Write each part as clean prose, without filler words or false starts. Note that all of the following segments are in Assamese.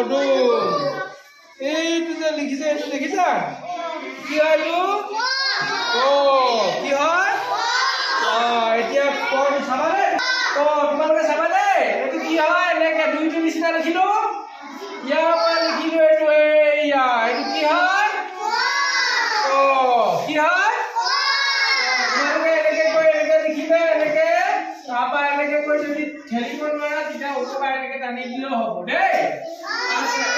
পদুম এইটো যে লিখিছে এইটো দেখিছা কি হয়টো কি হয় এতিয়া পদ চাবানে তোমালোকে চাবানে এইটো কি হয় এনেকে দুইটো নিচিনা লিখিলো ইয়াৰ পৰা লিখিলো এইটো এইয়া এইটো কি হয় কি হয় তোমালোকে এনেকে কৈ এনেকে লিখিলে এনেকে তাৰপৰা এনেকে কৈ যদি ঠেলিব নোৱাৰা তেতিয়া ওপৰপা এনেকে টানি দিলেও হ'ব দেই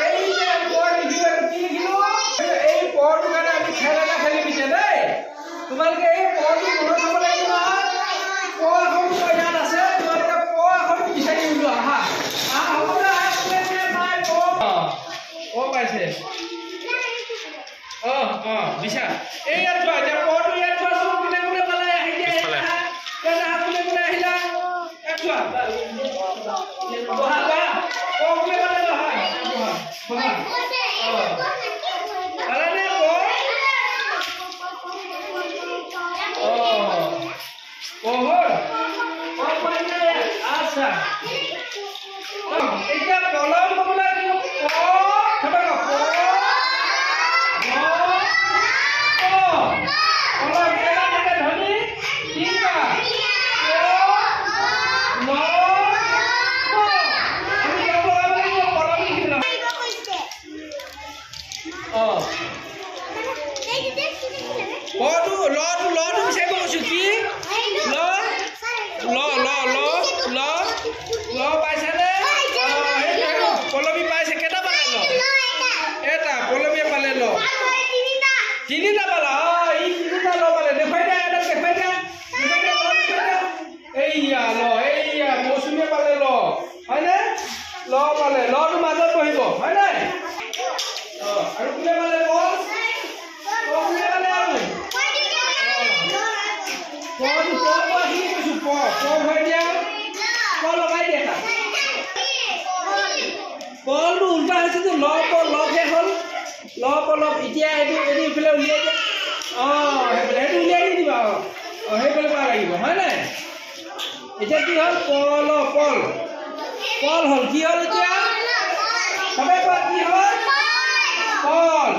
এই যে পদ লিখিলো কি লিখিলো এই পদটোৰ কাৰণে আমি খেল এটা খেলিম এতিয়া দেই তোমালোকে এই পদটো মনত থ'ব লাগিব নহয় প এখন ইয়াত আছে তোমালোকে প এখন বিচাৰি উলিওৱা হা সকলোৱে পাইছে দিশা এইয়া চোৱা এতিয়া পদটো ইয়াত চোৱাচোন কোনে কোনে পালে আহি দিয়া কোনে কোনে আহিলা চোৱা বহা কোনে পালে বহা পালেনে আচ্ছা এতিয়া কলম ক'বলৈ তিনিটা পালা এই তিনিটা ল পালে দেখুৱাই দিয়া এইয়া ল এইয়া মৌচুমীয়ে পালে ল হয়নে ল পালে লটো মাজত বহিব হয় নাই আৰু কোনে পালে কোনে পালে আৰু ভৰাই দিয়া লগাই দিয়া কলটো উল্টা হৈছে যে লহে হ'ল লপ এতিয়া এইটো এইফালে উলিয়াই দিয়া সেইফালে সেইটো উলিয়াই দি দিবা সেইফালে পাব লাগিব হয় নাই এতিয়া কি হ'ল পল হ'ল কি হ'ল এতিয়া সবে কোৱা কি হ'ল পল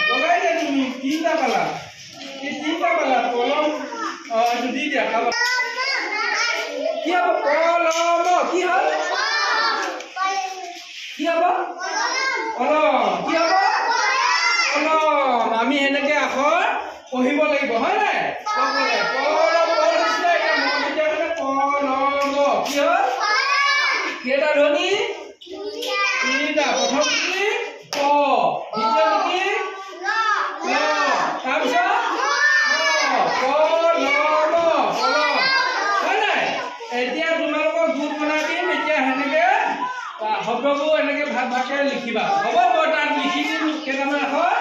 লগাই দিয়া তুমি তিনিটা পালা কলম এইটো দি দিয়া খাবা কি হ'ব কলম কি হ'ল কি হ'ব কলম আমি সেনেকে আখৰ পঢ়িব লাগিব হয় নাই কি হ'ল কেইটা ধ্বনি তিনিটা প্ৰথম কি দ্বিতীয় কি তাৰপিছত হয় নাই এতিয়া তোমালোকক গোট বনাই দিম এতিয়া সেনেকে শব্দবোৰ এনেকে ভাগে লিখিবা হ'ব মই তাত লিখি দিম কেইটামান আখৰ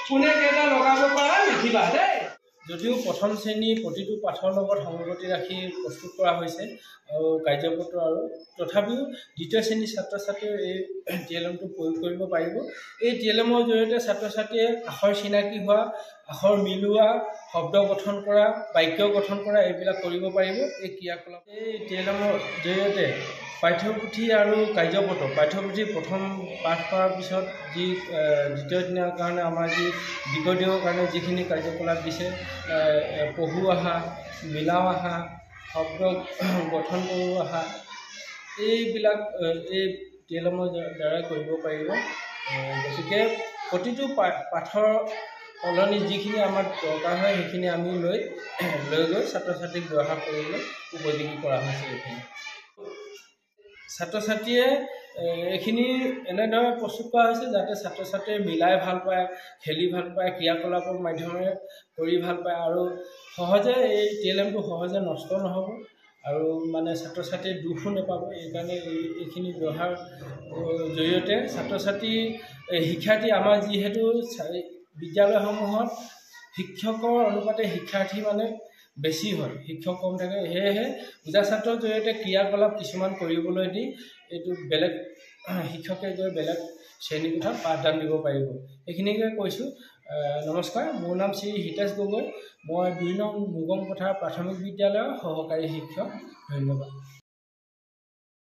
কোনে কেইটা লগাব পৰা লিখিবা দেই যদিও প্ৰথম শ্ৰেণী প্ৰতিটো পাঠৰ লগত সংগতি ৰাখি প্ৰস্তুত কৰা হৈছে আৰু কাৰ্যপত্ৰ আৰু তথাপিও দ্বিতীয় শ্ৰেণীৰ ছাত্ৰ ছাত্ৰীয়ে এই টিএলএমটো প্ৰয়োগ কৰিব পাৰিব এই টিএলএমৰ জৰিয়তে ছাত্ৰ ছাত্ৰীয়ে আখৰ চিনাকি হোৱা আখৰ মিলোৱা শব্দ গঠন কৰা বাক্য গঠন কৰা এইবিলাক কৰিব পাৰিব এই ক্ৰিয়াকলাপ এই টিএলএমৰ জৰিয়তে পাঠ্যপুথি আৰু কাৰ্যপত্ৰ পাঠ্যপুথি প্ৰথম পাঠ কৰাৰ পিছত যি দ্বিতীয় দিনৰ কাৰণে আমাৰ যি দ্বিতীয় দিনৰ কাৰণে যিখিনি কাৰ্যকলাপ দিছে পঢ়ু অহা মিলাও অহা শব্দ গঠন কৰোঁ অহা এইবিলাক এই টিএলএমৰ দ্বাৰাই কৰিব পাৰিব গতিকে প্ৰতিটো পাঠৰ সলনি যিখিনি আমাৰ দৰকাৰ হয় সেইখিনি আমি লৈ গৈ ছাত্ৰ ছাত্ৰীক ব্যৱহাৰ কৰিবলৈ উপযোগী কৰা হৈছে এইখিনি ছাত্ৰ ছাত্ৰীয়ে এইখিনি এনেদৰে প্ৰস্তুত কৰা হৈছে যাতে ছাত্ৰ ছাত্ৰীয়ে মিলাই ভাল পায় খেলি ভাল পায় ক্ৰিয়াকলাপৰ মাধ্যমেৰে কৰি ভাল পায় আৰু সহজে এই টিএলএমটো সহজে নষ্ট নহ'ব আৰু মানে ছাত্ৰ ছাত্ৰীয়ে দুখো নাপাব এইকাৰণে এইখিনি ব্যৱহাৰ জৰিয়তে ছাত্ৰ ছাত্ৰী শিক্ষাৰ্থী আমাৰ যিহেতু বিদ্যালয়সমূহত শিক্ষকৰ অনুপাতে শিক্ষাৰ্থী মানে বেছি হয় শিক্ষক কম থাকে সেয়েহে বুজা ছাত্ৰৰ জৰিয়তে ক্ৰিয়াকলাপ কিছুমান কৰিবলৈ দি এইটো বেলেগ শিক্ষকে গৈ বেলেগ শ্ৰেণীকোঠাত পাঠদান দিব পাৰিব এইখিনিকে কৈছোঁ নমস্কাৰ মোৰ নাম শ্ৰী হিতেশ গগৈ মই ২ নং মুগম পথাৰ প্ৰাথমিক বিদ্যালয়ৰ সহকাৰী শিক্ষক ধন্যবাদ